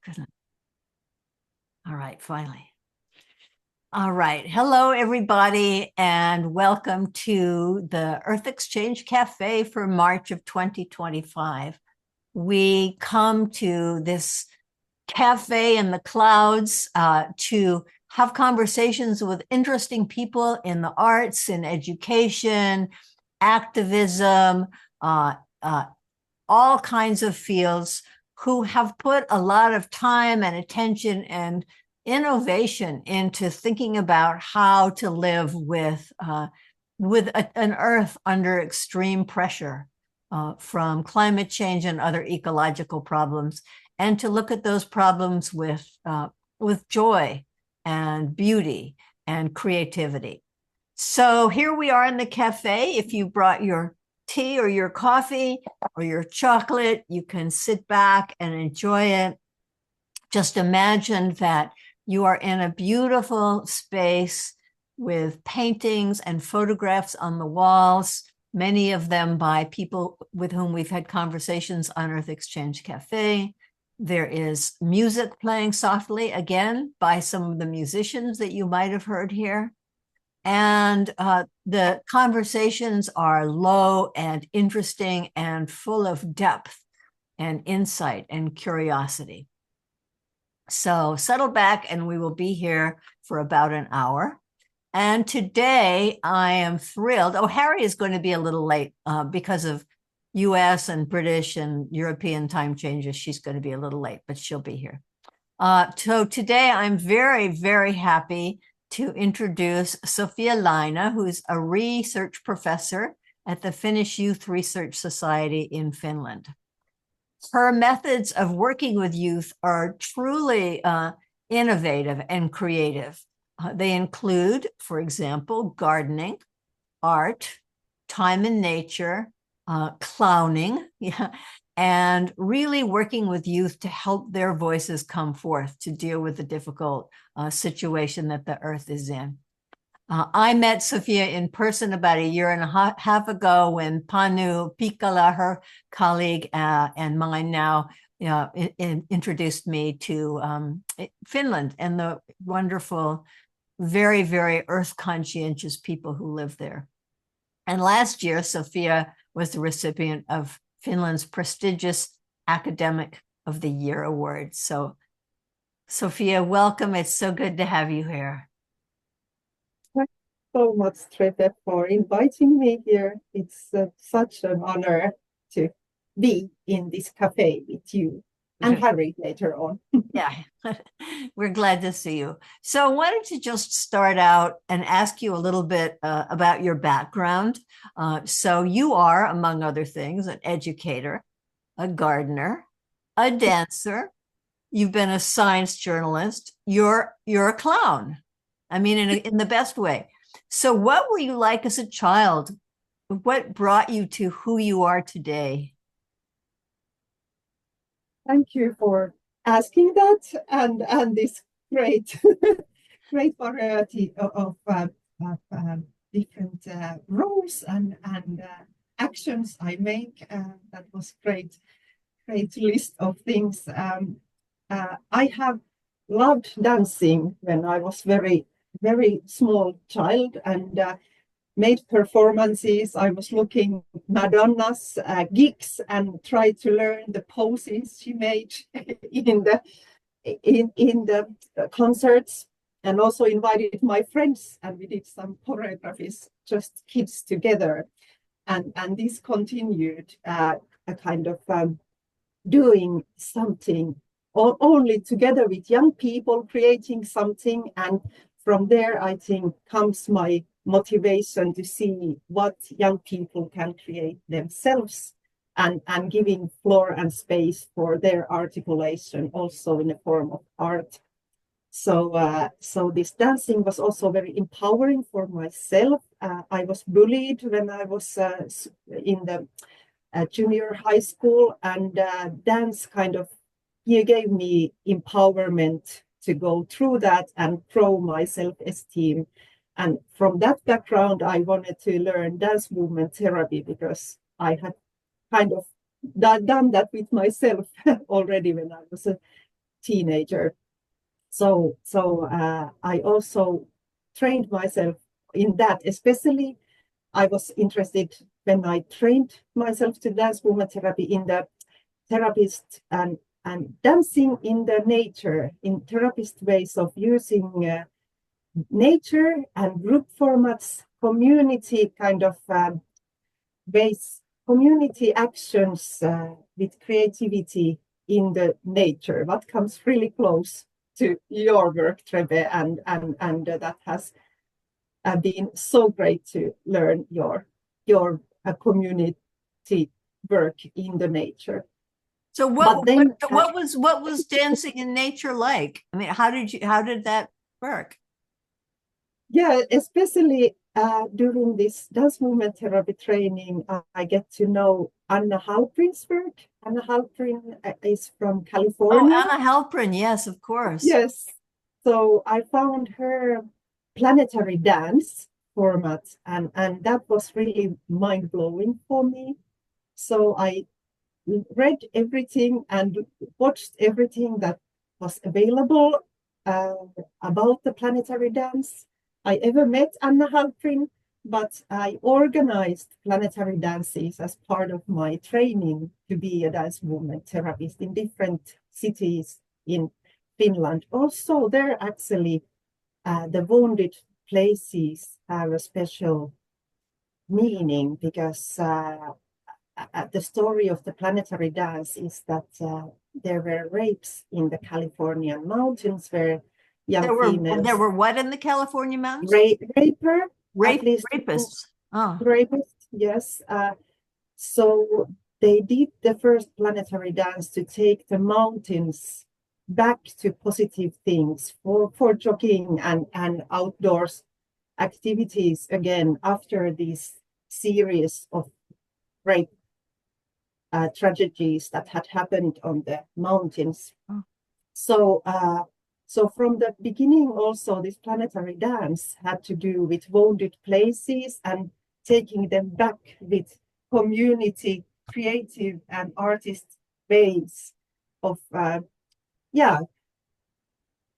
Goodness. All right, finally. All right. Hello, everybody, and welcome to the Earth Exchange Café for March of 2025. We come to this cafe in the clouds to have conversations with interesting people in the arts, in education, activism, all kinds of fields who have put a lot of time and attention and innovation into thinking about how to live with an Earth under extreme pressure from climate change and other ecological problems, and to look at those problems with joy and beauty and creativity. So here we are in the cafe. If you brought your tea or your coffee or your chocolate, you can sit back and enjoy it. Just imagine that you are in a beautiful space with paintings and photographs on the walls, many of them by people with whom we've had conversations on Earth Exchange Café. There is music playing softly, again, by some of the musicians that you might have heard here. And the conversations are low and interesting and full of depth and insight and curiosity. So settle back and we will be here for about an hour. And today I am thrilled. Oh, Harry is going to be a little late because of US and British and European time changes. She's going to be a little late, but she'll be here. So today I'm very, very happy to introduce Sofia Laine, who's a research professor at the Finnish Youth Research Society in Finland. Her methods of working with youth are truly innovative and creative. They include, for example, gardening, art, time in nature, clowning, and really working with youth to help their voices come forth to deal with the difficult situation that the Earth is in. I met Sofia in person about a year and a half ago when Panu Pikala, her colleague and mine now, introduced me to Finland and the wonderful, very, very earth conscientious people who live there. And last year, Sofia was the recipient of Finland's prestigious Academic of the Year award. So, Sofia, welcome. It's so good to have you here. Thank you so much, Trete, for inviting me here. It's such an honor to be in this cafe with you and Harry later on. Yeah, we're glad to see you. So why don't you just start out and ask you a little bit about your background. So you are, among other things, an educator, a gardener, a dancer. You've been a science journalist. You're a clown. I mean, in the best way. So what were you like as a child? What brought you to who you are today? Thank you for asking that and this great great variety of different roles and actions I make. That was great list of things. I have loved dancing when I was very small child and made performances. I was looking Madonna's gigs and tried to learn the poses she made in the concerts, and also invited my friends and we did some choreographies, just kids together, and this continued a kind of doing something only together with young people, creating something, and from there I think comes my motivation to see what young people can create themselves and giving floor and space for their articulation also in the form of art. So this dancing was also very empowering for myself. I was bullied when I was in the junior high school, and dance kind of gave me empowerment to go through that and grow my self-esteem. And from that background, I wanted to learn dance movement therapy because I had kind of done that with myself already when I was a teenager. So I also trained myself in that. Especially, I was interested when I trained myself to dance movement therapy in the therapist and dancing in the nature, in therapist ways of using nature and group formats, community kind of ways, community actions with creativity in the nature. What comes really close to your work, Treve, and that has been so great to learn your community work in the nature. So what was dancing in nature like? I mean, how did that work? Yeah, especially during this dance movement therapy training, I get to know Anna Halprin's work. Anna Halprin is from California. Oh, Anna Halprin, yes, of course. Yes. So I found her planetary dance format, and that was really mind-blowing for me. So I read everything and watched everything that was available uh, about the planetary dance. I ever met Anna Halprin, but I organized planetary dances as part of my training to be a dance movement therapist in different cities in Finland. Also, there actually the wounded places have a special meaning because the story of the planetary dance is that there were rapes in the Californian mountains where young females. There were what in the California mountains? Rapists. Oh. Rapists, yes. So they did the first planetary dance to take the mountains back to positive things for jogging and outdoors activities again after this series of rape tragedies that had happened on the mountains. Oh. So from the beginning also this planetary dance had to do with wounded places and taking them back with community, creative and artist ways of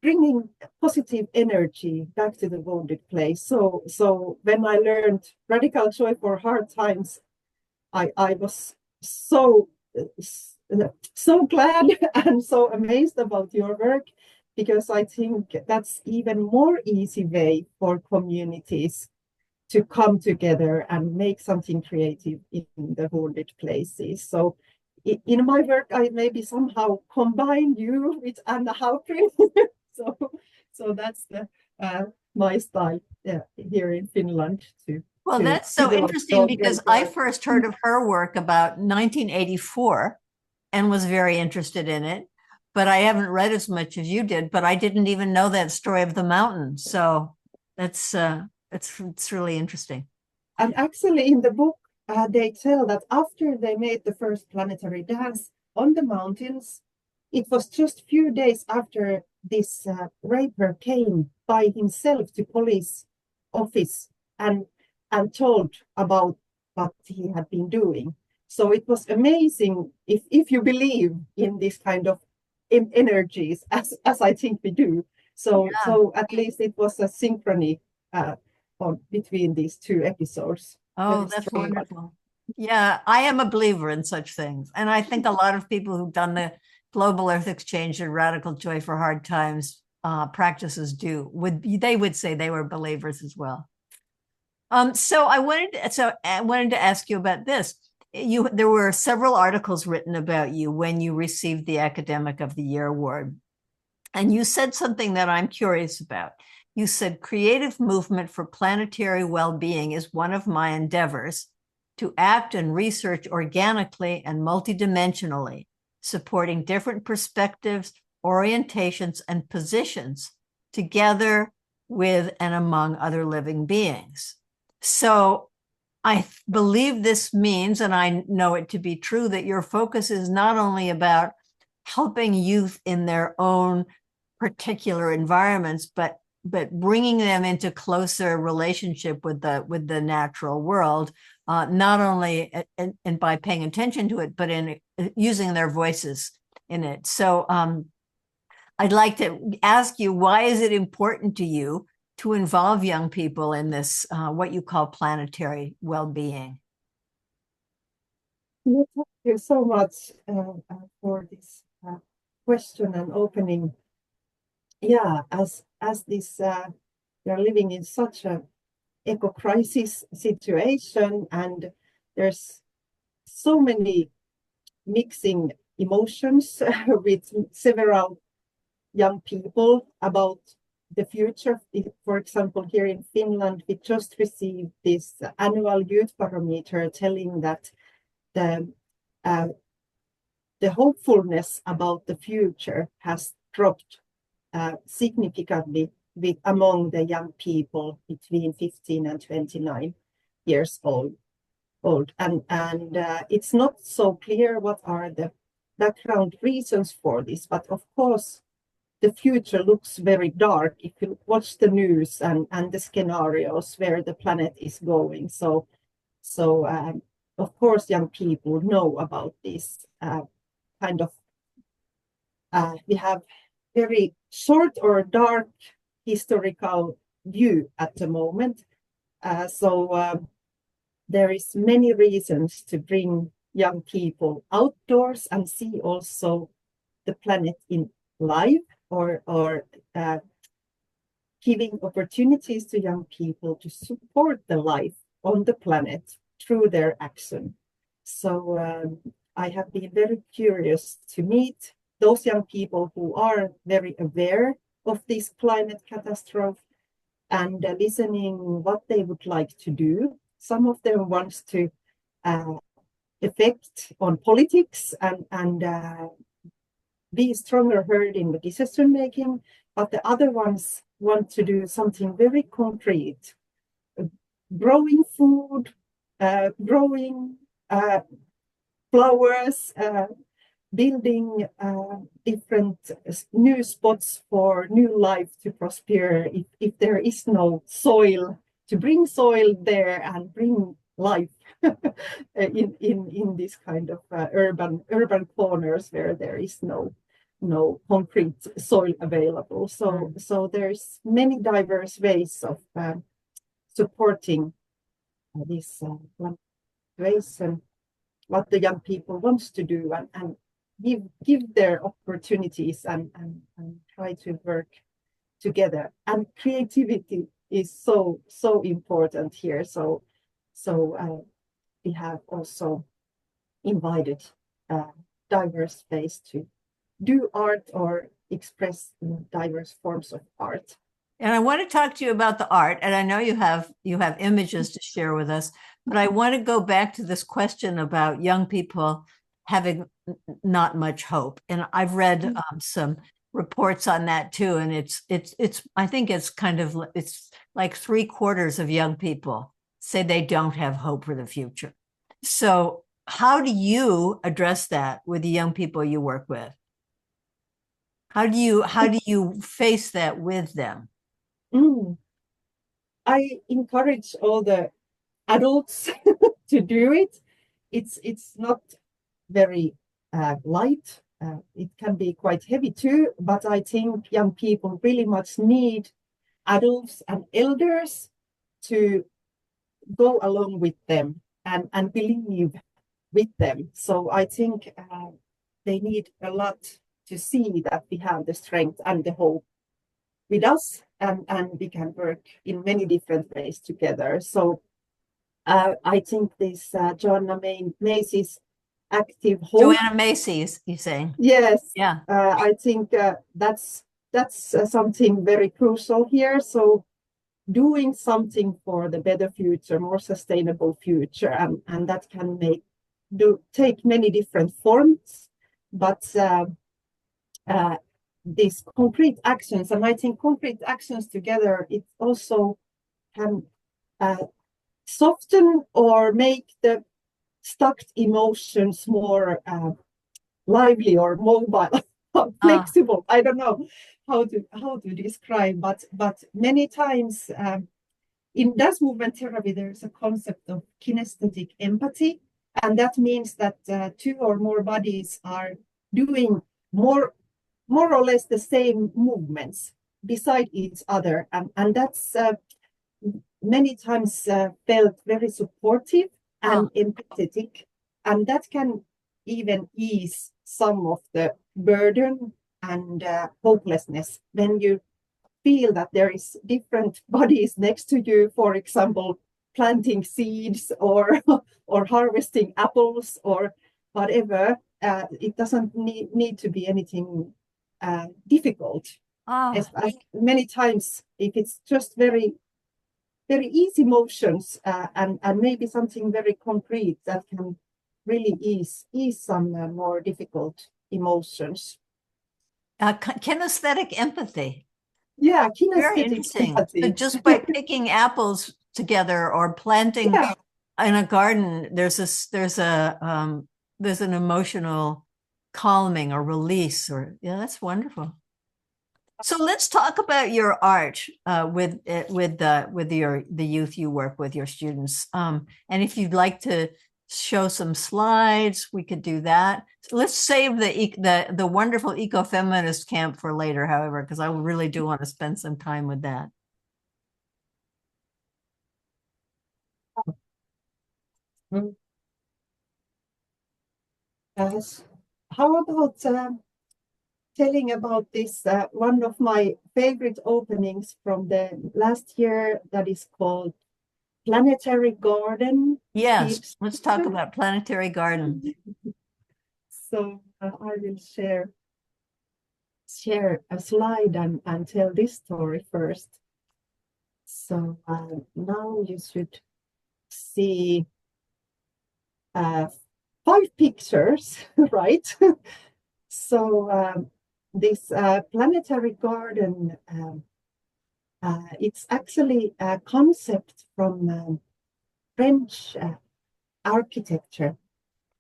bringing positive energy back to the wounded place. So when I learned Radical Joy for Hard Times, I was so glad and so amazed about your work, because I think that's even more easy way for communities to come together and make something creative in the wounded places. So in my work, I maybe somehow combine you with Anna Halprin. so that's the my style here in Finland too. Well, that's so interesting because I first heard of her work about 1984 and was very interested in it, but I haven't read as much as you did, but I didn't even know that story of the mountain. So that's it's really interesting. And actually in the book, they tell that after they made the first planetary dance on the mountains, it was just a few days after this raper came by himself to police office and told about what he had been doing. So it was amazing if you believe in this kind of energies, as I think we do. So at least it was a synchrony between these two episodes. Oh, that's wonderful. Yeah, I am a believer in such things. And I think a lot of people who've done the Global Earth Exchange and Radical Joy for Hard Times practices they would say they were believers as well. So I wanted to ask you about this. There were several articles written about you when you received the Academic of the Year award. And you said something that I'm curious about. You said creative movement for planetary well-being is one of my endeavors to act and research organically and multidimensionally, supporting different perspectives, orientations, and positions together with and among other living beings. So I believe this means, and I know it to be true, that your focus is not only about helping youth in their own particular environments, but bringing them into closer relationship with the natural world, not only and by paying attention to it, but in using their voices in it. So I'd like to ask you, why is it important to you to involve young people in this, what you call planetary well-being? Well, thank you so much for this question and opening. Yeah, as this we are living in such a eco crisis situation, and there's so many mixing emotions with several young people about the future. For example, here in Finland, we just received this annual youth barometer telling that the uh, the hopefulness about the future has dropped significantly among the young people between 15 and 29 years old. And it's not so clear what are the background reasons for this, but of course, the future looks very dark if you watch the news and the scenarios where the planet is going. So of course, young people know about this kind of, we have very short or dark historical view at the moment. There is many reasons to bring young people outdoors and see also the planet in life, or giving opportunities to young people to support the life on the planet through their action. So I have been very curious to meet those young people who are very aware of this climate catastrophe and listening what they would like to do. Some of them wants to affect on politics and be stronger heard in the decision making, but the other ones want to do something very concrete, growing food, growing flowers, building different new spots for new life to prosper. If there is no soil, to bring soil there and bring life in this kind of urban corners where there is no concrete soil available. So there's many diverse ways of supporting this situation, what the young people wants to do, and give their opportunities and try to work together. And creativity is so important here. So we have also invited diverse ways to do art or express diverse forms of art. And I want to talk to you about the art, and I know you have images to share with us, but I want to go back to this question about young people having not much hope. And I've read some reports on that too, and it's I think it's kind of, it's like 3/4 of young people say they don't have hope for the future. So how do you address that with the young people you work with? How do you face that with them? I encourage all the adults to do it. It's not very light. It can be quite heavy too, but I think young people really much need adults and elders to go along with them and believe with them. So I think they need a lot to see that we have the strength and the hope with us, and we can work in many different ways together. So I think this Joanna Macy's active hope. Joanna Macy's, you saying? Yes. Yeah. I think that's something very crucial here. So doing something for the better future, more sustainable future, and that can take many different forms, but these concrete actions, and I think concrete actions together, it also can soften or make the stuck emotions more lively or mobile, flexible. I don't know how to describe, but many times in dance movement therapy, there's a concept of kinesthetic empathy, and that means that two or more bodies are doing more more or less the same movements beside each other. And that's many times felt very supportive and empathetic. And that can even ease some of the burden and hopelessness when you feel that there is different bodies next to you, for example, planting seeds or or harvesting apples or whatever. It doesn't need to be anything difficult. As many times, if it's just very easy motions and maybe something very concrete that can really ease some more difficult emotions. Kinesthetic empathy. Yeah, Very kinesthetic interesting. empathy. So just by picking apples together or planting in a garden, there's an emotional calming or release, or that's wonderful. So let's talk about your art with the youth you work with, your students. And if you'd like to show some slides, we could do that. So let's save the wonderful ecofeminist camp for later, however, because I really do want to spend some time with that. How about telling about this one of my favorite openings from the last year that is called Planetary Garden? Yes, let's talk about Planetary Garden. So I will share a slide and tell this story first. So now you should see 5 pictures, right? So this planetary garden, it's actually a concept from French architecture.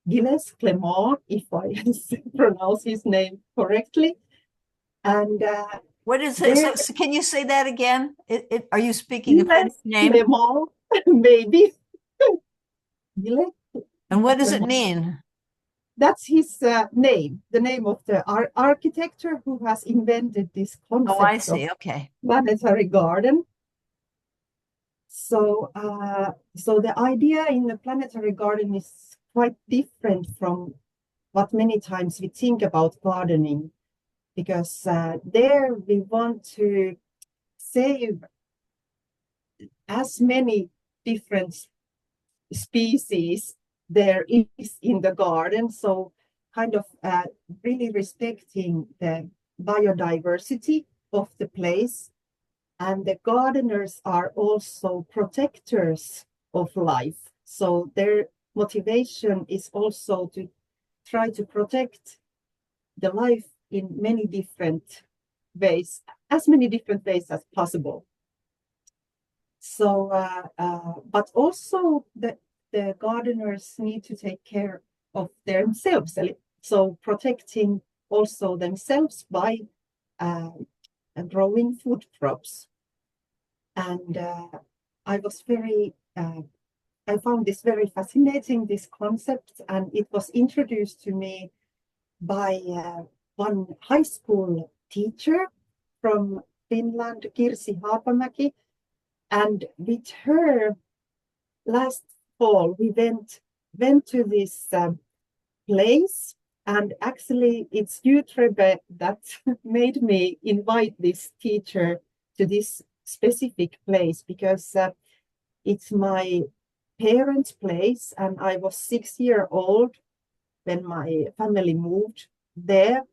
Gilles Clément, if I pronounce his name correctly. And what is it? So can you say that again? Are you speaking a French name? Clément, maybe. Gilles? And what does it mean? That's his name, the name of the architecture who has invented this concept. Oh, I see. Okay. Planetary garden. So, so the idea in the planetary garden is quite different from what many times we think about gardening, because there we want to save as many different species there is in the garden. So kind of really respecting the biodiversity of the place. And the gardeners are also protectors of life. So their motivation is also to try to protect the life in many different ways, as many different ways as possible. So, but also the gardeners need to take care of themselves. So protecting also themselves by growing food crops. And I was I found this very fascinating, this concept, and it was introduced to me by one high school teacher from Finland, Kirsi Haapamäki. And with her, last fall, we went to this place, and actually it's Utrebe that made me invite this teacher to this specific place, because it's my parents' place, and I was 6 years old when my family moved there,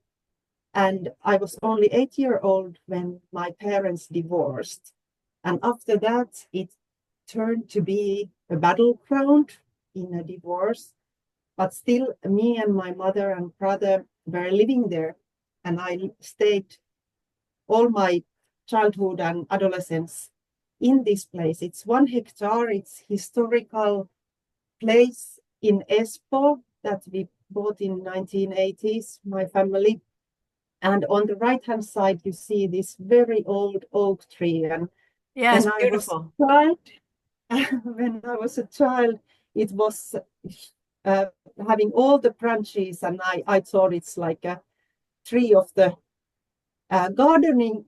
and I was only 8 years old when my parents divorced. And after that, it turned to be a battleground in a divorce. But still, me and my mother and brother were living there, and I stayed all my childhood and adolescence in this place. It's 1 hectare. It's historical place in Espoo that we bought in 1980s, my family. And on the right-hand side, you see this very old oak tree. And yeah, it's beautiful. When I was a child, it was having all the branches, and I thought it's like a tree of the gardening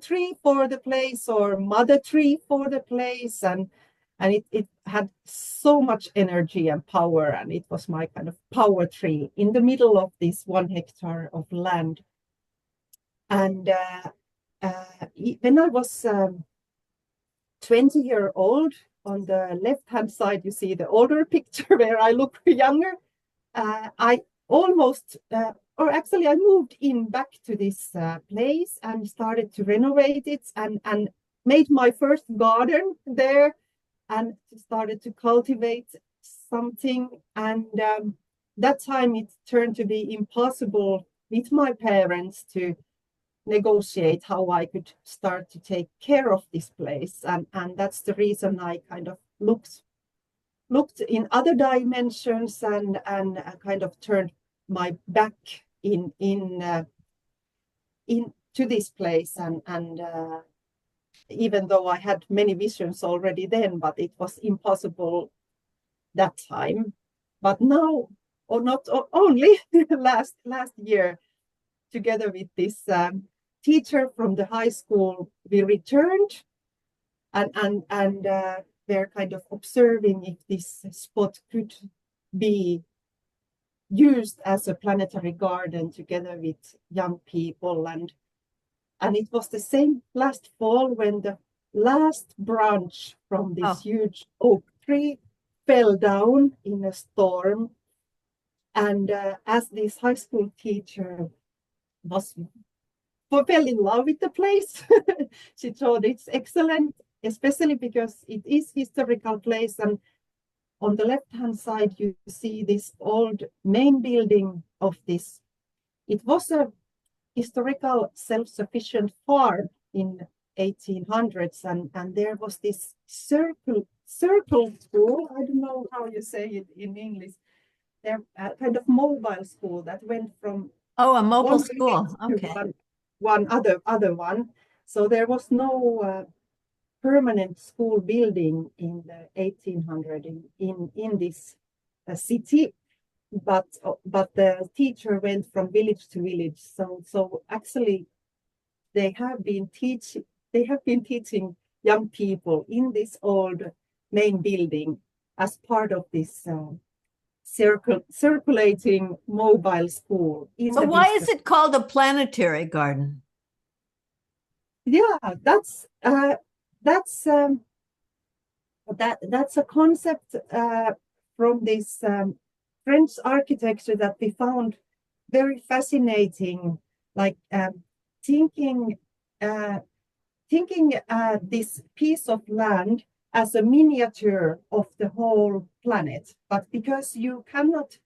tree for the place or mother tree for the place, and it had so much energy and power, and it was my kind of power tree in the middle of this 1 hectare of land. And when I was 20-year-old, on the left-hand side, you see the older picture where I look younger. I almost, or actually I moved in back to this place and started to renovate it and made my first garden there and started to cultivate something. And that time it turned to be impossible with my parents to negotiate how I could start to take care of this place. And that's the reason I kind of looked in other dimensions and kind of turned my back into this place. And even though I had many visions already then, but it was impossible that time. But now, or not only last year, together with this teacher from the high school, we returned and they're kind of observing if this spot could be used as a planetary garden together with young people. And it was the same last fall when the last branch from this huge oak tree fell down in a storm. And as this high school teacher fell in love with the place, she thought it's excellent, especially because it is historical place. And on the left-hand side, you see this old main building of this. It was a historical self-sufficient farm in 1800s, and there was this circle school. I don't know how you say it in English. They're kind of mobile school that went from a mobile school. Okay. One other one. So there was no permanent school building in the 1800 in this city, but the teacher went from village to village. So actually, they have been teaching young people in this old main building as part of this circulating mobile school. So why is it called a planetary garden? Yeah, that's a concept from this French architecture that we found very fascinating. Like thinking this piece of land as a miniature of the whole planet, but because you cannot,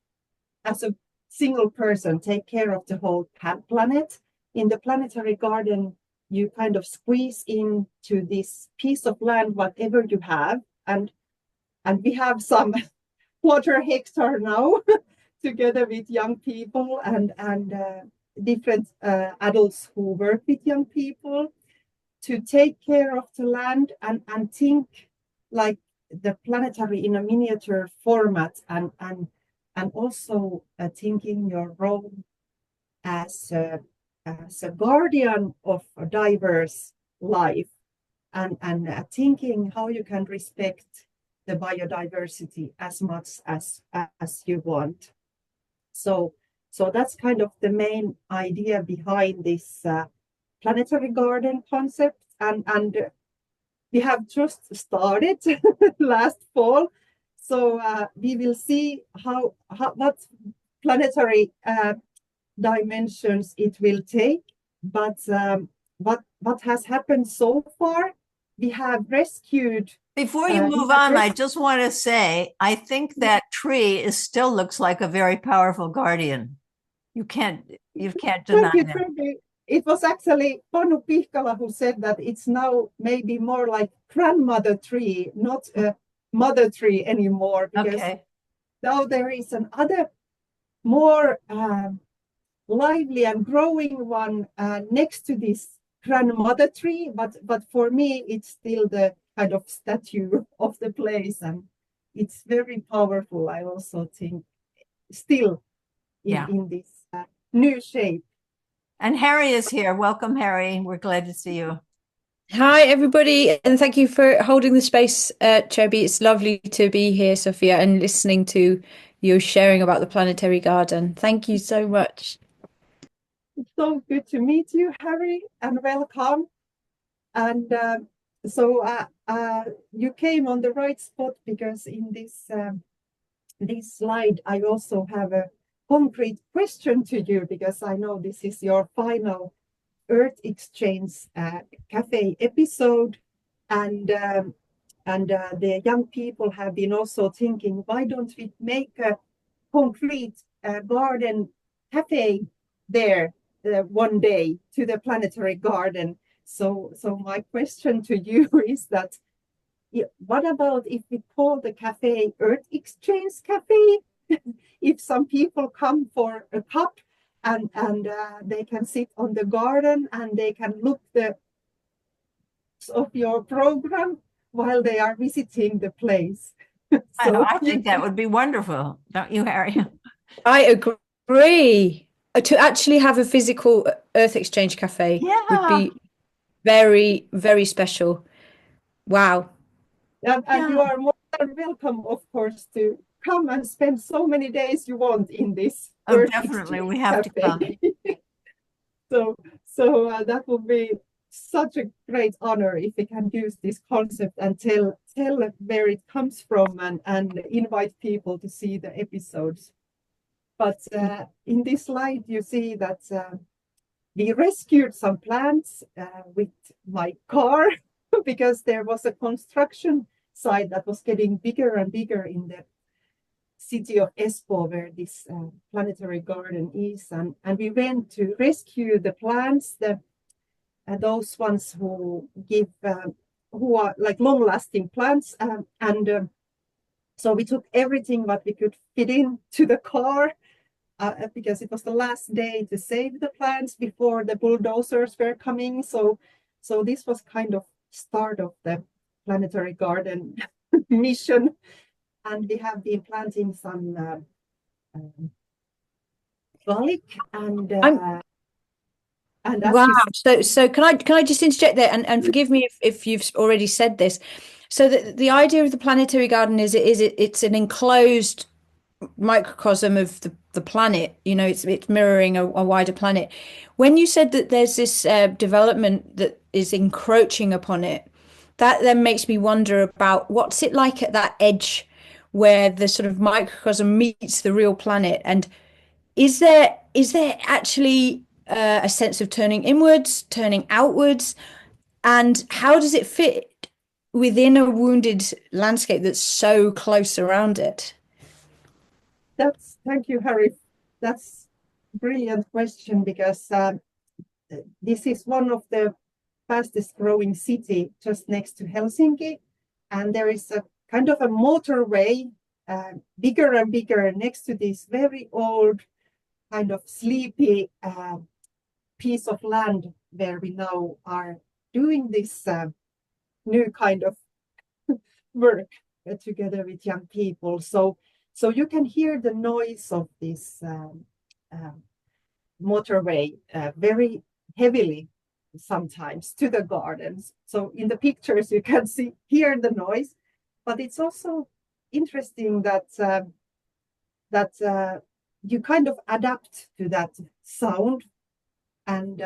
as a single person, take care of the whole planet, in the planetary garden, you kind of squeeze into this piece of land whatever you have, and we have some 1/4 hectare now, together with young people and different adults who work with young people, to take care of the land and think like the planetary in a miniature format, and also thinking your role as a guardian of a diverse life, and thinking how you can respect the biodiversity as much as you want. So that's kind of the main idea behind this planetary garden concept, and we have just started last fall. So we will see how what planetary dimensions it will take. But what has happened so far, we have rescued. Before you move on, I just want to say, I think that tree still looks like a very powerful guardian. You can't deny that. It was actually Panu Pihkala who said that it's now maybe more like grandmother tree, not a mother tree anymore, because now there is another more lively and growing one next to this grandmother tree, but for me it's still the kind of statue of the place, and it's very powerful, I also think, still in this new shape. And Harry is here. Welcome, Harry. We're glad to see you. Hi, everybody, and thank you for holding the space, Chobi. It's lovely to be here, Sophia, and listening to you sharing about the planetary garden. Thank you so much. So good to meet you, Harry, and welcome. And you came on the right spot because in this slide, I also have a concrete question to you because I know this is your final Earth Exchange Cafe episode, and the young people have been also thinking, why don't we make a concrete garden cafe there one day to the planetary garden? So my question to you is that, what about if we call the cafe Earth Exchange Cafe? If some people come for a cup and they can sit on the garden and they can look of your program while they are visiting the place. I think that would be wonderful, don't you, Harry? I agree. To actually have a physical Earth Exchange Cafe would Yeah. be very, very special. Wow. And you are more than welcome, of course, to come and spend so many days you want in this Earth Definitely. Exchange We have to come. So that would be such a great honor if we can use this concept and tell where it comes from and invite people to see the episodes. But in this slide, you see that we rescued some plants with my car because there was a construction site that was getting bigger and bigger in the city of Espoo, where this planetary garden is. And we went to rescue the plants, those ones who give, who are like long-lasting plants. So we took everything what we could fit into the car because it was the last day to save the plants before the bulldozers were coming. So this was kind of start of the planetary garden mission. And we have been planting some garlic and Wow. So can I just interject there and forgive me if you've already said this. So the idea of the planetary garden is it's an enclosed microcosm of the planet. You know, it's mirroring a wider planet. When you said that there's this development that is encroaching upon it, that then makes me wonder about what's it like at that edge where the sort of microcosm meets the real planet, and is there actually a sense of turning inwards, turning outwards, and how does it fit within a wounded landscape that's so close around it? Thank you, Harry. That's a brilliant question because this is one of the fastest growing city just next to Helsinki, and there is a kind of a motorway, bigger and bigger next to this very old, kind of sleepy piece of land where we now are doing this new kind of work together with young people. So you can hear the noise of this motorway very heavily sometimes to the gardens. So in the pictures you can hear the noise, but it's also interesting that you kind of adapt to that sound, and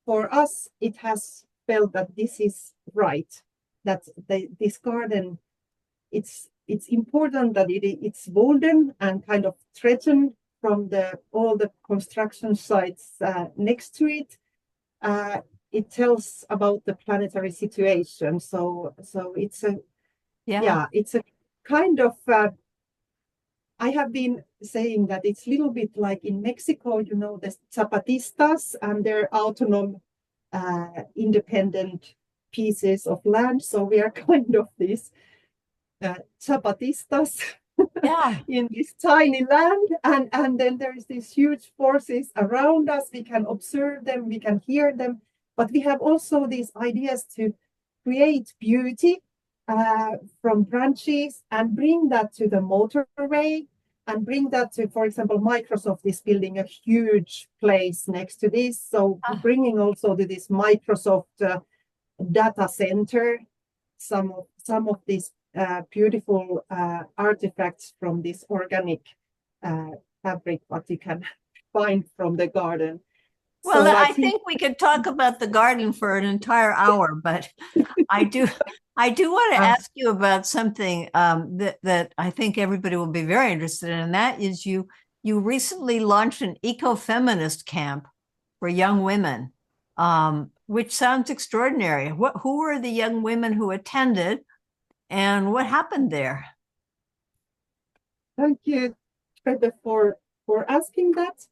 for us it has felt that this is right. That this garden, it's important that it's wooden and kind of threatened from all the construction sites next to it. It tells about the planetary situation. So it's it's a kind of I have been saying that it's a little bit like in Mexico, you know, the Zapatistas and their autonomous, independent pieces of land. So we are kind of these Zapatistas in this tiny land. And then there's these huge forces around us. We can observe them, we can hear them, but we have also these ideas to create beauty from branches and bring that to the motorway and bring that to, for example, Microsoft is building a huge place next to this. So bringing also to this Microsoft data center some of these beautiful artifacts from this organic fabric what you can find from the garden. Well, So I think we could talk about the garden for an entire hour, but I do want to ask you about something that I think everybody will be very interested in, and that is you recently launched an eco-feminist camp for young women, which sounds extraordinary. Who were the young women who attended, and what happened there? thank you, Trevor, for asking that.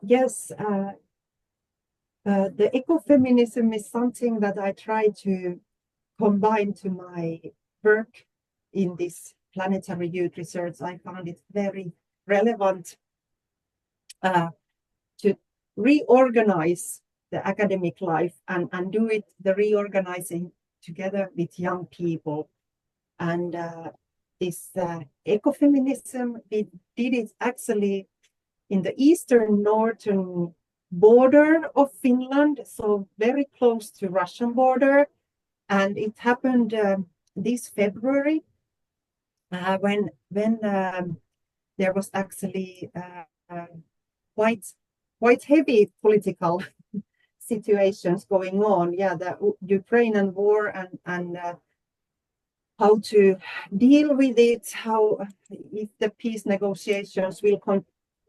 Yes, the ecofeminism is something that I try to combine to my work in this planetary youth research. I found it very relevant to reorganize the academic life and do it, the reorganizing together with young people. And this ecofeminism, we did it actually in the eastern northern border of Finland, so very close to Russian border. And it happened this February when there was actually quite heavy political situations going on. Yeah, the Ukrainian war and how to deal with it, how if the peace negotiations will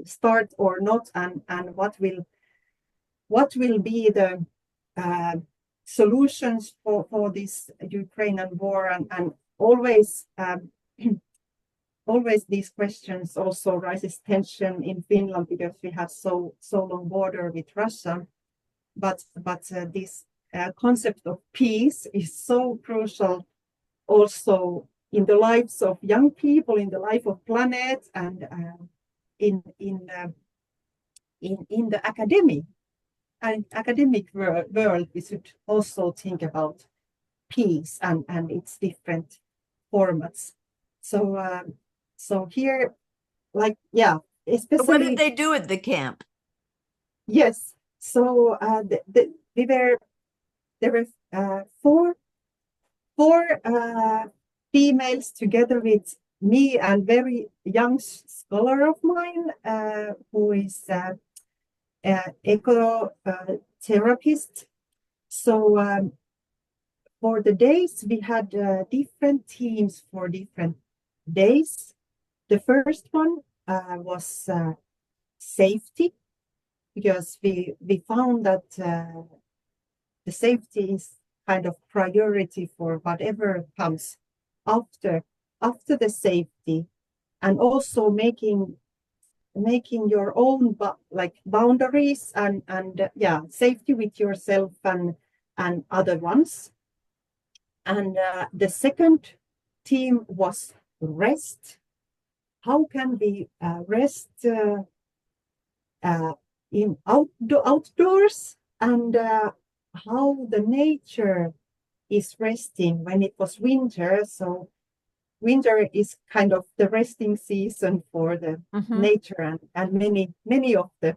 start or not, and what will be the solutions for this Ukrainian war, and always always these questions also raises tension in Finland because we have so long border with Russia, but this concept of peace is so crucial also in the lives of young people, in the life of planet, and in the academic world, we should also think about peace and its different formats. So here, like, yeah, especially. What did they do at the camp? Yes, so there were four females together with me and very young scholar of mine who is eco-therapist. So for the days, we had different teams for different days. The first one was safety, because we found that the safety is kind of priority for whatever comes after the safety, and also making your own boundaries and safety with yourself and other ones. And the second team was rest. How can we rest in outdoors, and how the nature is resting when it was winter. So winter is kind of the resting season for the nature and many of the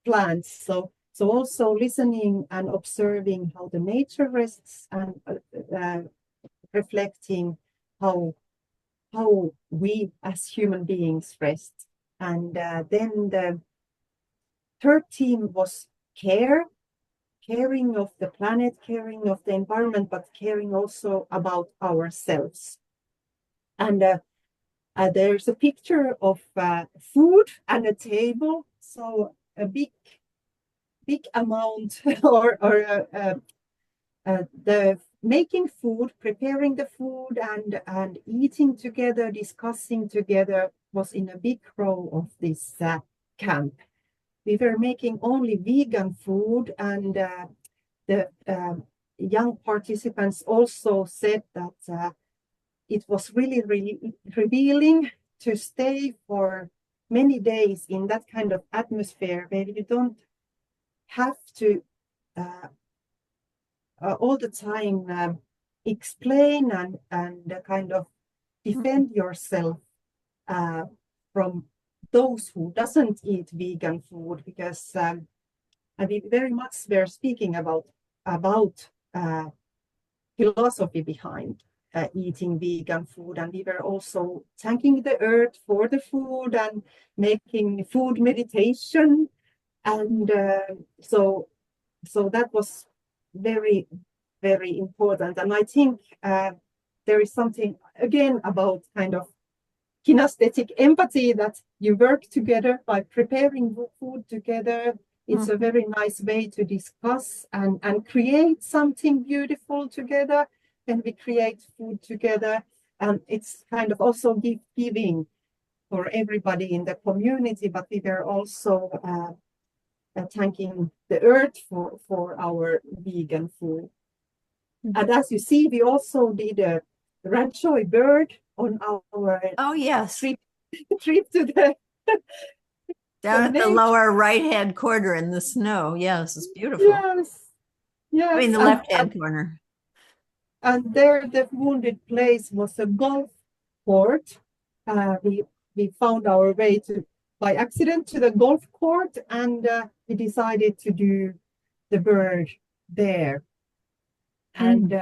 plants. So also listening and observing how the nature rests, and reflecting how we as human beings rest. And then the third team was caring of the planet, caring of the environment, but caring also about ourselves. And there's a picture of food and a table, so a big amount, or the making food, preparing the food, and eating together, discussing together was in a big row of this camp. We were making only vegan food, and the young participants also said that it was really revealing to stay for many days in that kind of atmosphere where you don't have to all the time explain and kind of defend yourself from those who doesn't eat vegan food, because we very much were speaking about philosophy behind eating vegan food, and we were also thanking the earth for the food and making food meditation, and so that was very, very important. And I think there is something again about kind of kinesthetic empathy, that you work together by preparing food together. It's a very nice way to discuss and create something beautiful together. When we create food together, and it's kind of also giving for everybody in the community, but we were also thanking the earth for our vegan food. And as you see, we also did a Ranchoy bird on our trip to the down at the lower right-hand corner in the snow. Yes, it's beautiful. Yes. I mean, the left-hand corner. And there, the wounded place was a golf court. We found our way by accident to the golf court, and we decided to do the bird there. And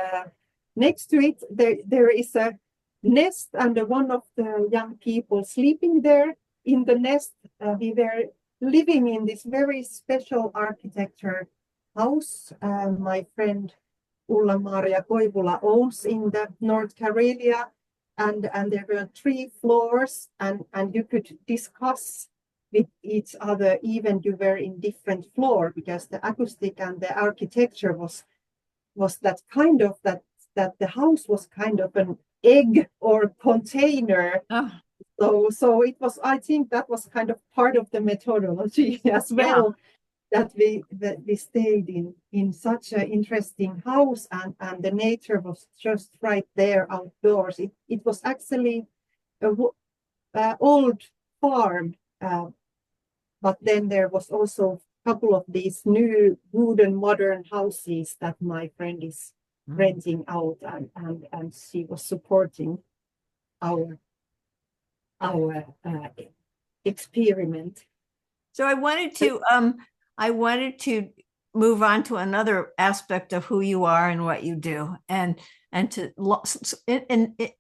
next to it, there is a nest, and one of the young people sleeping there in the nest. We were living in this very special architecture house my friend Ulla-Maria Koivula owns in the North Karelia, and there were 3 floors, and you could discuss with each other even you were in different floor, because the acoustic and the architecture was that kind of that the house was kind of an egg or container. So it was, I think that was kind of part of the methodology as well, that we stayed in such an interesting house, and the nature was just right there outdoors. It was actually a old farm, but then there was also a couple of these new wooden modern houses that my friend is renting out, and she was supporting our experiment. So I wanted to move on to another aspect of who you are and what you do, and to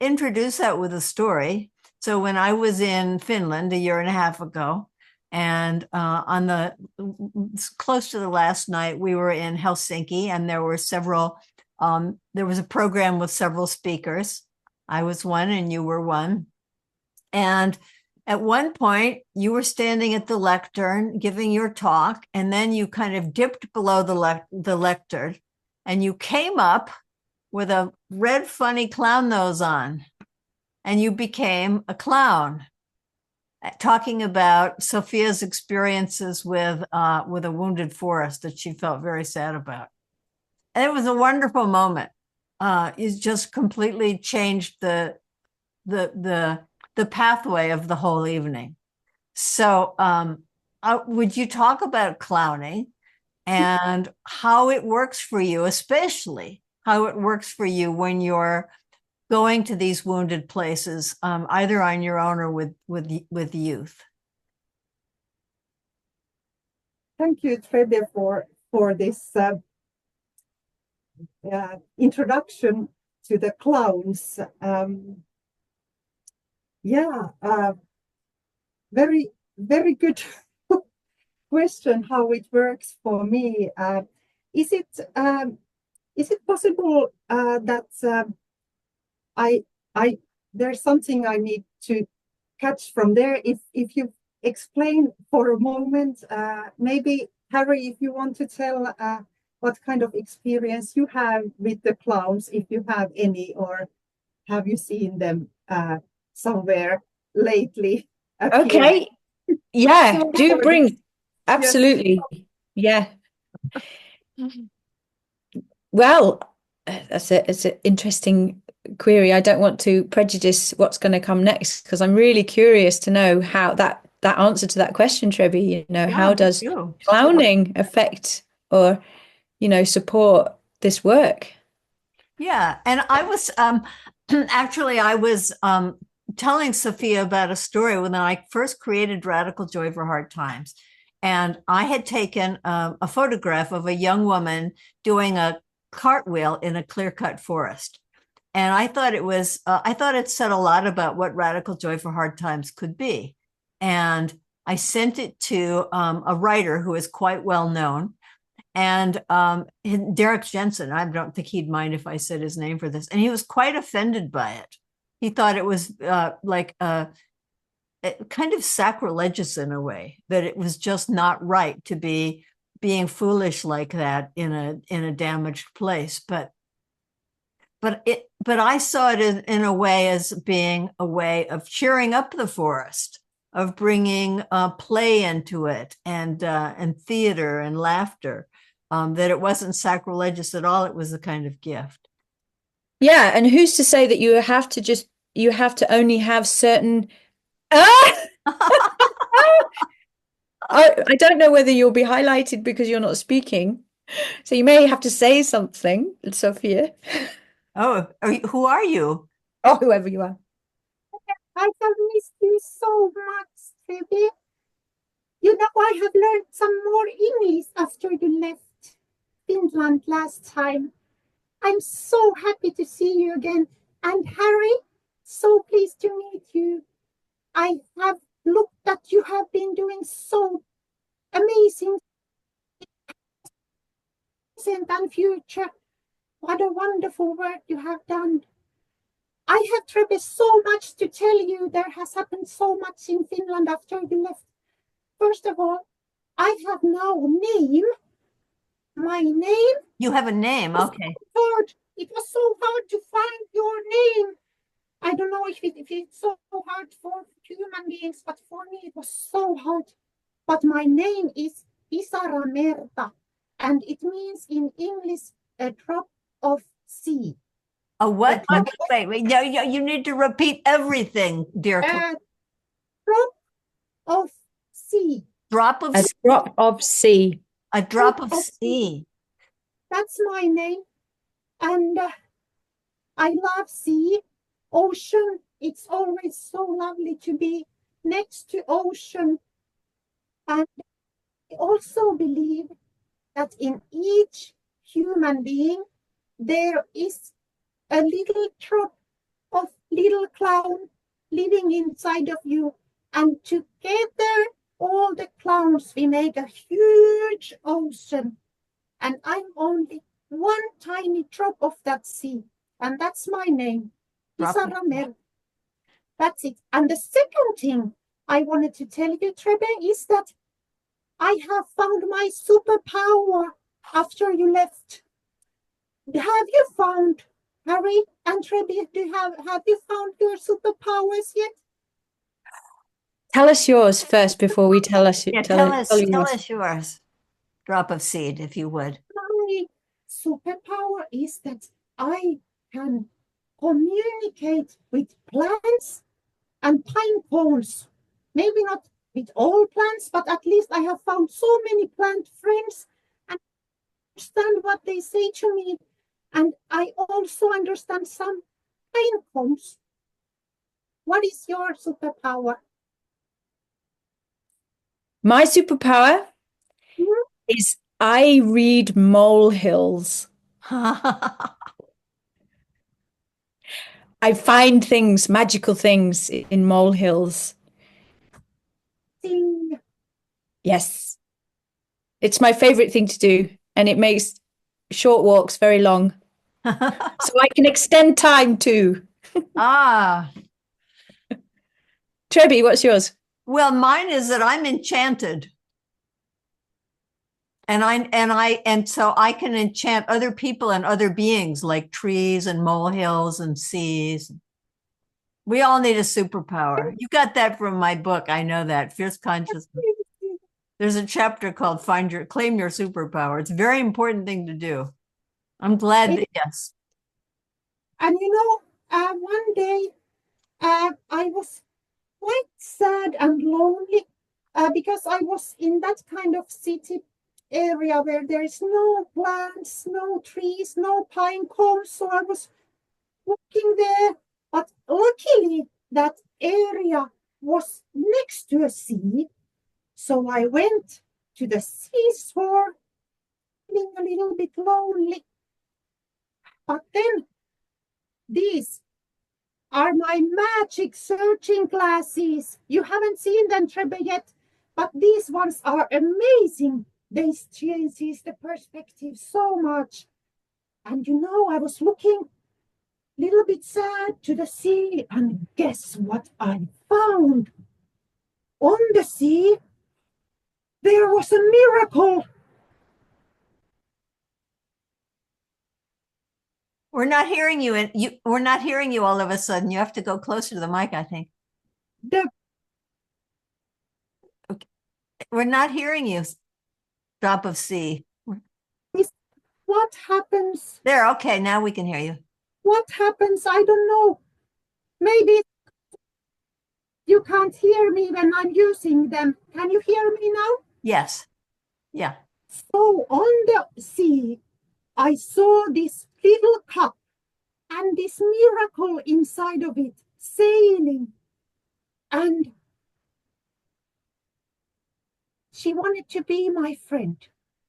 introduce that with a story. So when I was in Finland a year and a half ago, and on the close to the last night, we were in Helsinki, and there were several. There was a program with several speakers. I was one, and you were one. And at one point, you were standing at the lectern giving your talk, and then you kind of dipped below the lectern, and you came up with a red funny clown nose on, and you became a clown, talking about Sofia's experiences with a wounded forest that she felt very sad about. And it was a wonderful moment. It just completely changed the pathway of the whole evening. So would you talk about clowning and how it works for you, especially how it works for you when you're going to these wounded places, either on your own or with youth? Thank you, Trebe, for this introduction to the clowns. Very, very good question how it works for me. Is it possible that there's something I need to catch from there? If you explain for a moment, maybe Harry, if you want to tell what kind of experience you have with the clowns, if you have any, or have you seen them somewhere lately? Okay. Yeah, do bring. Absolutely. Yeah. Well, it's an interesting query. I don't want to prejudice what's going to come next, because I'm really curious to know how that answer to that question, Trebi, how does clowning affect or, support this work? Yeah. And I was actually, telling Sofia about a story when I first created Radical Joy for Hard Times. And I had taken a photograph of a young woman doing a cartwheel in a clear-cut forest. And I thought I thought it said a lot about what Radical Joy for Hard Times could be. And I sent it to a writer who is quite well known. And Derek Jensen, I don't think he'd mind if I said his name for this. And he was quite offended by it. He thought it was kind of sacrilegious in a way, that it was just not right to be being foolish like that in a damaged place. But I saw it in a way as being a way of cheering up the forest, of bringing play into it, and theater and laughter. That it wasn't sacrilegious at all. It was a kind of gift. Yeah, and who's to say that you have to only have certain I don't know whether you'll be highlighted because you're not speaking. So you may have to say something, Sofia. Oh, who are you? Oh, whoever you are. I have missed you so much, Phoebe. You know, I have learned some more English after you left Finland last time. I'm so happy to see you again. And Harry, so pleased to meet you. I have looked that you have been doing so amazing present and future. What a wonderful work you have done. I have, Trebe, so much to tell you. There has happened so much in Finland after you left. First of all, I have now a name. My name. You have a name, okay. It was so hard to find your name. I don't know if it's so hard for human beings, but for me it was so hard. But my name is Pisara Merta, and it means in English a drop of sea. A what? Wait. No, you need to repeat everything, dear. Drop of sea. Drop of a sea. Drop of sea. A drop of sea. That's my name. And I love sea, ocean. It's always so lovely to be next to ocean. And I also believe that in each human being, there is a little drop of little clown living inside of you. And together, all the clowns, we make a huge ocean. And I'm only one tiny drop of that sea. And that's my name, Pisara Merta. That's it. And the second thing I wanted to tell you, Trebe, is that I have found my superpower after you left. Have you found, Harry and Trebe, have you found your superpowers yet? Tell us yours first before we tell us. Yeah, tell us yours. Drop of seed, if you would. My superpower is that I can communicate with plants and pine cones. Maybe not with all plants, but at least I have found so many plant friends and understand what they say to me. And I also understand some pine cones. What is your superpower? My superpower is I read molehills. I find things, magical things in molehills. Sing. Yes. It's my favorite thing to do, and it makes short walks very long. So I can extend time too. Trebe, what's yours? Well, mine is that I'm enchanted. And so I can enchant other people and other beings like trees and molehills and seas. We all need a superpower. You got that from my book. I know that, Fierce Consciousness. There's a chapter called Claim Your Superpower. It's a very important thing to do. I'm glad that, yes. And you know, one day I was quite sad and lonely because I was in that kind of city area where there is no plants, no trees, no pine cones. So I was walking there, but luckily that area was next to a sea. So I went to the seashore, feeling a little bit lonely. But then these are my magic searching glasses. You haven't seen them, Trebe, yet, but these ones are amazing. They change the perspective so much. And you know, I was looking a little bit sad to the sea, and guess what I found? On the sea, there was a miracle. We're not hearing you, and we're not hearing you all of a sudden. You have to go closer to the mic, I think. We're not hearing you. Drop of C. What happens? There, okay, now we can hear you. What happens? I don't know. Maybe you can't hear me when I'm using them. Can you hear me now? Yes. Yeah. So on the sea, I saw this little cup and this miracle inside of it sailing. And she wanted to be my friend.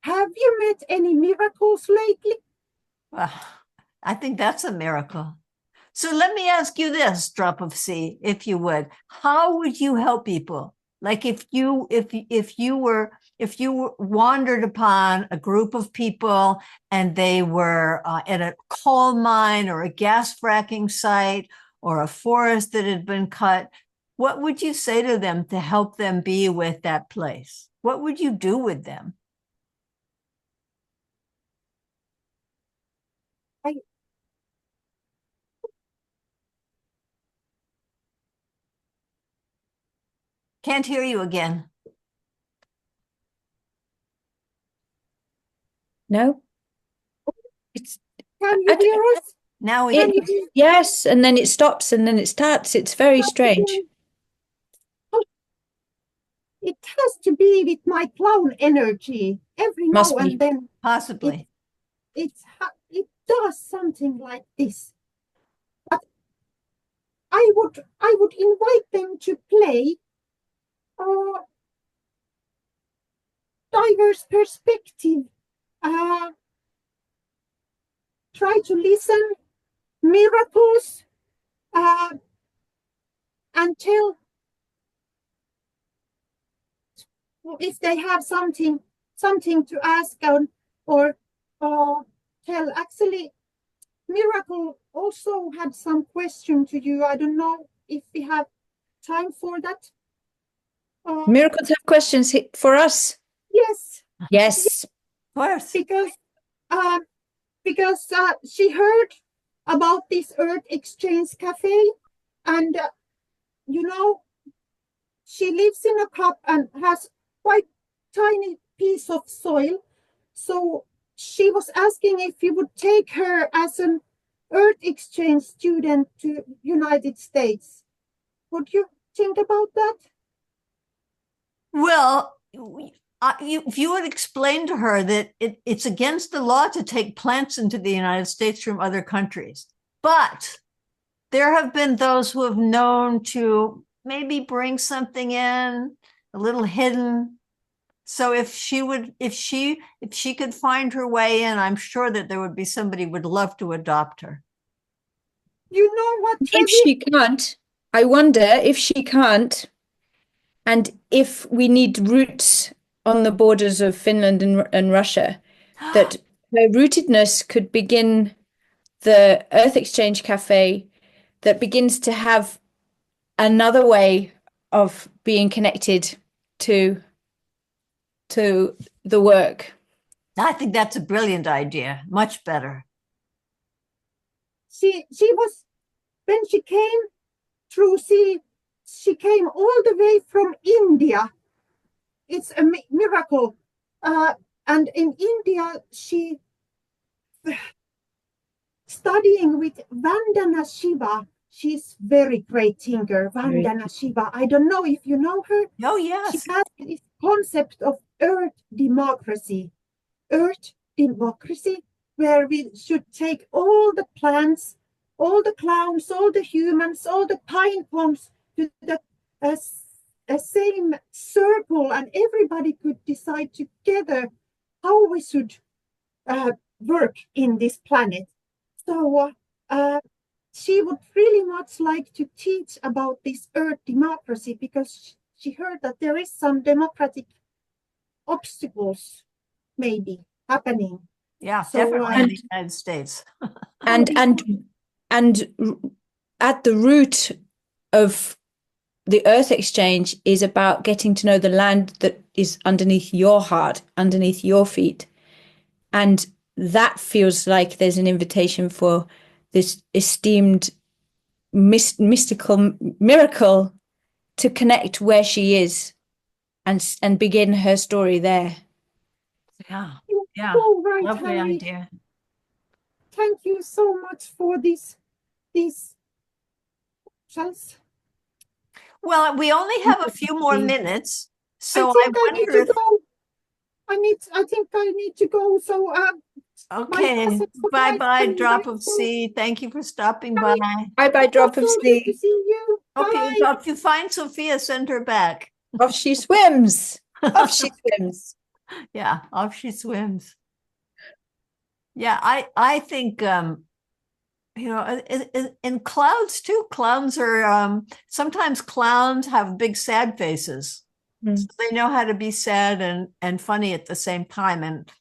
Have you met any miracles lately? Well, I think that's a miracle. So let me ask you this, Drop of C, if you would. How would you help people? Like if you wandered upon a group of people and they were at a coal mine or a gas fracking site or a forest that had been cut, what would you say to them to help them be with that place? What would you do with them? Can't hear you again. No? It's Can you hear us? Now we Can can. you yes, and then it stops and then it starts. It's very strange. It has to be with my clown energy. Every Must now be. and then Possibly. it does something like this. But I would invite them to play diverse perspective. Try to listen, miracles, and tell if they have something to ask or tell. Actually, Miracle also had some question to you. I don't know if we have time for that. Miracles have questions for us. Yes. Yes. Of course. Because she heard about this Earth Exchange Café, and you know, she lives in a cup and has quite tiny piece of soil. So she was asking if you would take her as an Earth Exchange student to United States. Would you think about that? Well, if you would explain to her that it's against the law to take plants into the United States from other countries, but there have been those who have known to maybe bring something in a little hidden. So if she could find her way in, I'm sure that there would be somebody who would love to adopt her. You know what, If Trevi? she can't, I wonder if she can't, and if we need roots on the borders of Finland and Russia, that her rootedness could begin the Earth Exchange Cafe that begins to have another way of being connected to the work. I think that's a brilliant idea. Much better. She was, when she came through, she came all the way from India. It's a miracle. And in India, she studying with Vandana Shiva. She's very great thinker, Vandana Shiva. I don't know if you know her. Oh, yes. She has this concept of earth democracy, where we should take all the plants all the clowns, all the humans, all the pine cones to the same circle, and everybody could decide together how we should work in this planet. So she would really much like to teach about this earth democracy, because she heard that there is some democratic obstacles maybe happening. Yeah, So, definitely in the United States. and at the root of the Earth Exchange is about getting to know the land that is underneath your heart, underneath your feet. And that feels like there's an invitation for this esteemed mystical miracle to connect where she is and begin her story there. Yeah, you're yeah, so right, lovely Harry. idea. Thank you so much for this chance. Well, we only have a few more minutes, so I I think I need wonder to go. I think I need to go. So okay, cousins would bye like bye, coming Drop back, of so Sea. Thank you for stopping by. Bye bye, Drop of so good to Sea. see you. Okay, Bye. if you find Sophia, send her back. Off she swims. Off she swims. Yeah, off she swims. Yeah, I think in clowns too, clowns are sometimes clowns have big sad faces. Mm. So they know how to be sad and funny at the same time. And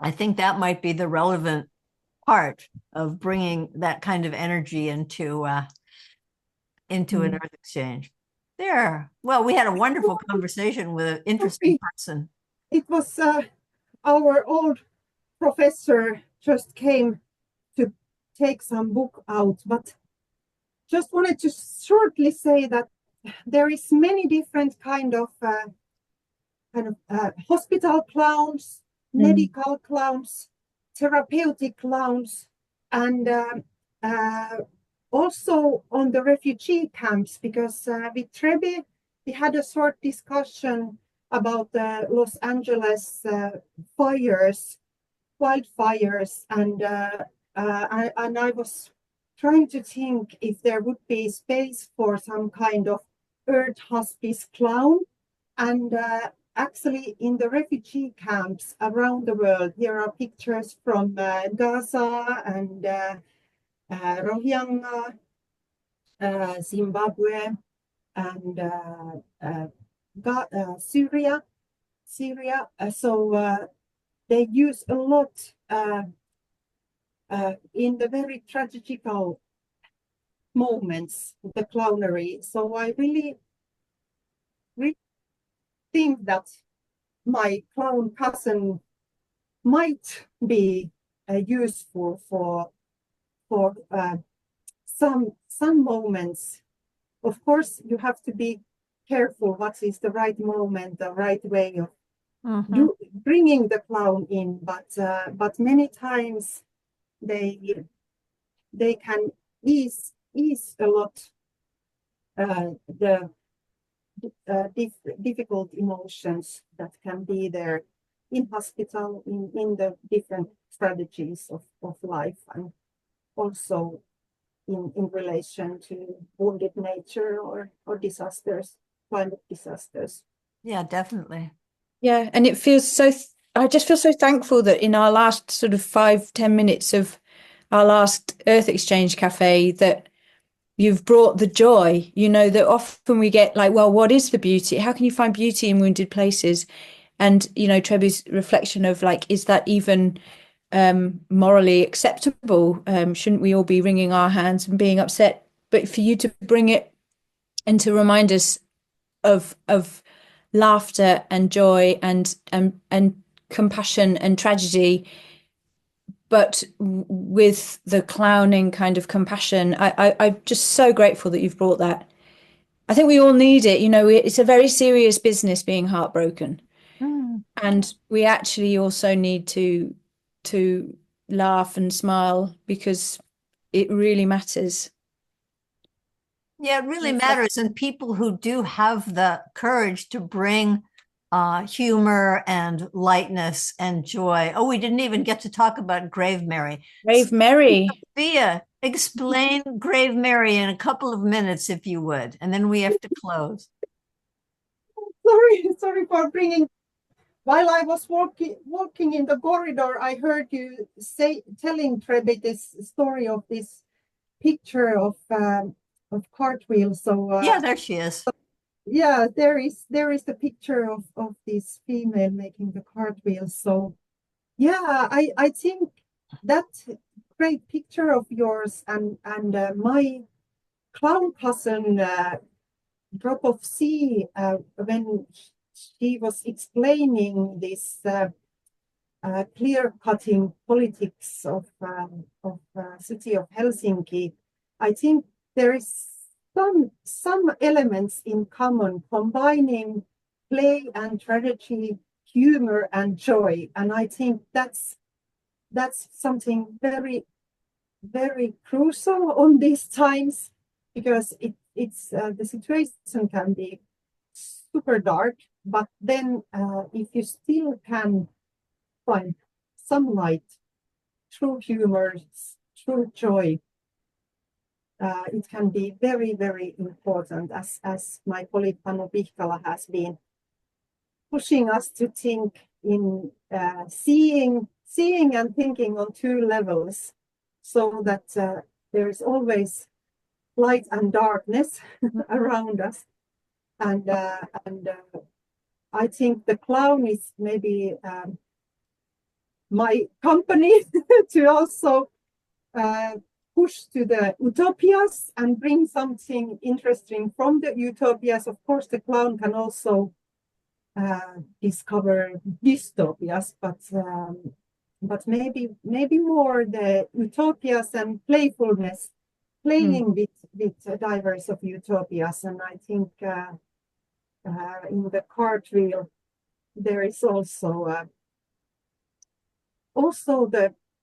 I think that might be the relevant part of bringing that kind of energy into an Earth Exchange. There. Well, we had a wonderful conversation with an interesting person. It was our old professor just came to take some book out, but just wanted to shortly say that there is many different kind of hospital clowns, medical clowns, therapeutic clowns, and also on the refugee camps, because with Trebi, we had a short discussion about the Los Angeles wildfires, and I was trying to think if there would be space for some kind of earth hospice clown. And actually, in the refugee camps around the world, here are pictures from Gaza and Rohingya, Zimbabwe, and Syria. So they use a lot in the very tragical moments, the clownery. So I really think that my clown cousin might be useful for some moments. Of course, you have to be careful what is the right moment, the right way of bringing the clown in. But many times they can ease a lot the difficult emotions that can be there in hospital, in the different strategies of life, and also in relation to wounded nature or disasters, climate disasters. Yeah, definitely. Yeah, and it feels so, I just feel so thankful that in our last sort of 5-10 minutes of our last Earth Exchange Cafe, that you've brought the joy. That often we get like, well, what is the beauty? How can you find beauty in wounded places? And, Trebi's reflection of like, is that even morally acceptable? Shouldn't we all be wringing our hands and being upset? But for you to bring it and to remind us of laughter and joy and compassion and tragedy, but with the clowning kind of compassion. I'm just so grateful that you've brought that. I think we all need it. It's a very serious business being heartbroken. And we actually also need to laugh and smile, because it really matters. Yeah, it really matters. And people who do have the courage to bring humor and lightness and joy. Oh, we didn't even get to talk about Grave Mary. Brave Mary. Sophia, explain Grave Mary in a couple of minutes, if you would, and then we have to close. Sorry for bringing. While I was walking in the corridor, I heard you telling Trebi this story of this picture of cartwheel. So Yeah, there she is. yeah, there is the picture of this female making the cartwheel. So yeah, I think that great picture of yours and my clown cousin Drop of Sea when she was explaining this clear-cutting politics of city of Helsinki. I think there is some elements in common, combining play and tragedy, humor and joy, and I think that's something very, very crucial on these times, because it's the situation can be super dark, but then if you still can find some light through humor, through joy, it can be very, very important, as my colleague Panu Pihkala has been pushing us to think in seeing and thinking on two levels, so that there is always light and darkness around us. And I think the clown is maybe my company to also push to the utopias and bring something interesting from the utopias. Of course, the clown can also discover dystopias, but maybe more the utopias and playfulness, playing with diverse of utopias. And I think in the cartwheel there is also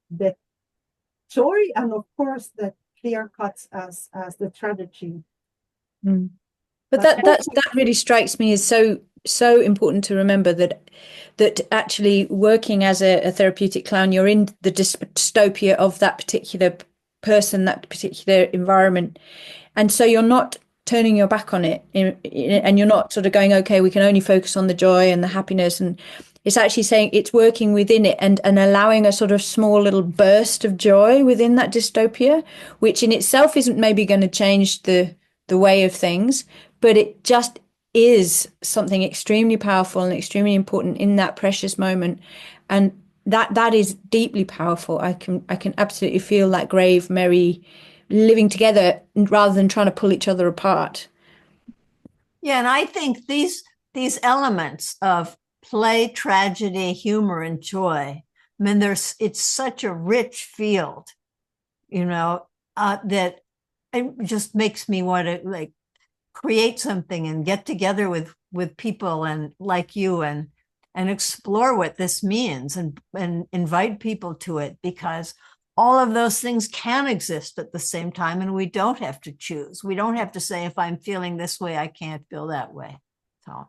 the joy, and of course the clear cuts as the tragedy. But that really strikes me as so important to remember, that actually working as a therapeutic clown, you're in the dystopia of that particular person, that particular environment, and so you're not turning your back on it, and you're not sort of going, okay, we can only focus on the joy and the happiness, and it's actually saying it's working within it and allowing a sort of small little burst of joy within that dystopia, which in itself isn't maybe going to change the way of things, but it just is something extremely powerful and extremely important in that precious moment. And that is deeply powerful. I can absolutely feel that Grave Mary living together rather than trying to pull each other apart. Yeah, and I think these elements of play, tragedy, humor, and joy, I mean, it's such a rich field, that it just makes me want to like create something and get together with people and like you and explore what this means and invite people to it, because all of those things can exist at the same time, and we don't have to choose. We don't have to say, if I'm feeling this way, I can't feel that way. So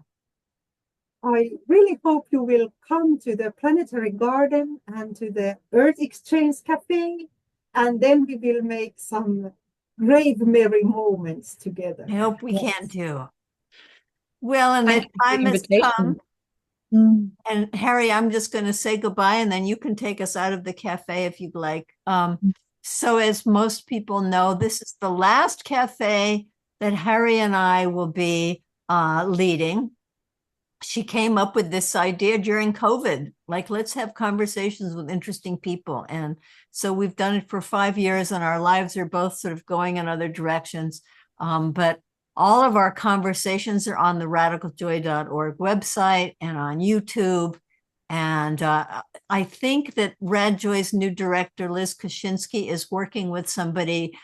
I really hope you will come to the Planetary Garden and to the Earth Exchange Café, and then we will make some Grave Mary moments together. I hope we can too. Well, and the time has come. And Harry, I'm just going to say goodbye, and then you can take us out of the cafe if you'd like. So as most people know, this is the last cafe that Harry and I will be leading. She came up with this idea during COVID, like, let's have conversations with interesting people. And so we've done it for 5 years, and our lives are both sort of going in other directions. But all of our conversations are on the radicaljoy.org website and on YouTube. And I think that RadJoy's new director, Liz Kaczynski, is working with somebody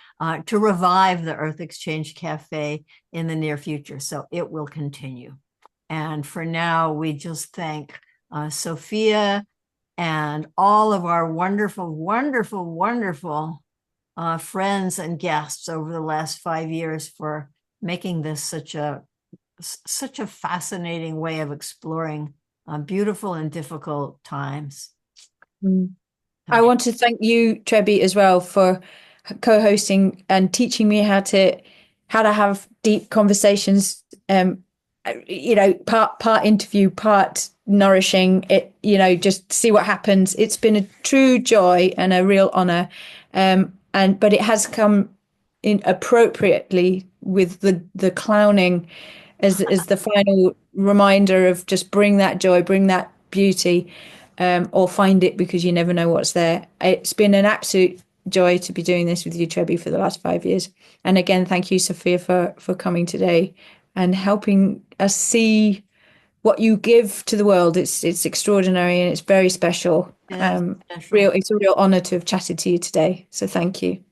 to revive the Earth Exchange Cafe in the near future. So it will continue. And for now, we just thank Sofia and all of our wonderful, wonderful, wonderful friends and guests over the last 5 years for making this such a fascinating way of exploring beautiful and difficult times. I want to thank you, Trebi, as well, for co-hosting and teaching me how to have deep conversations, part interview, part nourishing it, just see what happens. It's been a true joy and a real honor. But it has come in appropriately with the clowning as the final reminder of just bring that joy, bring that beauty, or find it, because you never know what's there. It's been an absolute joy to be doing this with you, Trebi, for the last 5 years. And again, thank you, Sofia, for coming today and helping us see what you give to the world. It's extraordinary and it's very special. It's a real honor to have chatted to you today. So thank you.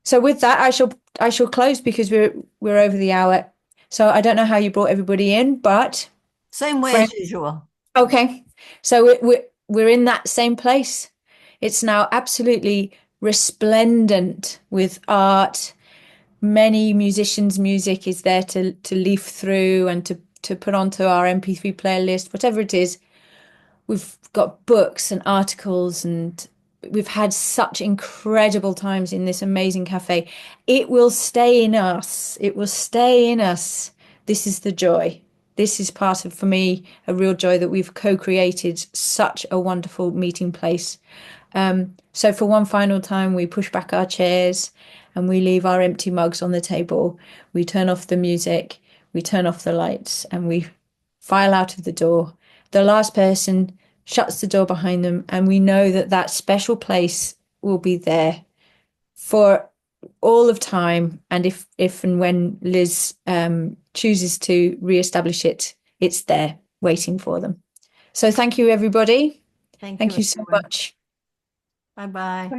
So with that, I shall close because we're over the hour. So I don't know how you brought everybody in, but same way as usual. Okay, so we're in that same place. It's now absolutely resplendent with art. Many musicians' music is there to leaf through and to put onto our MP3 playlist, whatever it is. We've got books and articles, and we've had such incredible times in this amazing cafe. It will stay in us. It will stay in us. This is the joy. This is part of, for me, a real joy that we've co-created such a wonderful meeting place. So for one final time, we push back our chairs and we leave our empty mugs on the table. We turn off the music, we turn off the lights, and we file out of the door. The last person shuts the door behind them, and we know that that special place will be there for all of time. And if and when Liz chooses to reestablish it, it's there waiting for them. So thank you, everybody. Thank you so much. Bye-bye.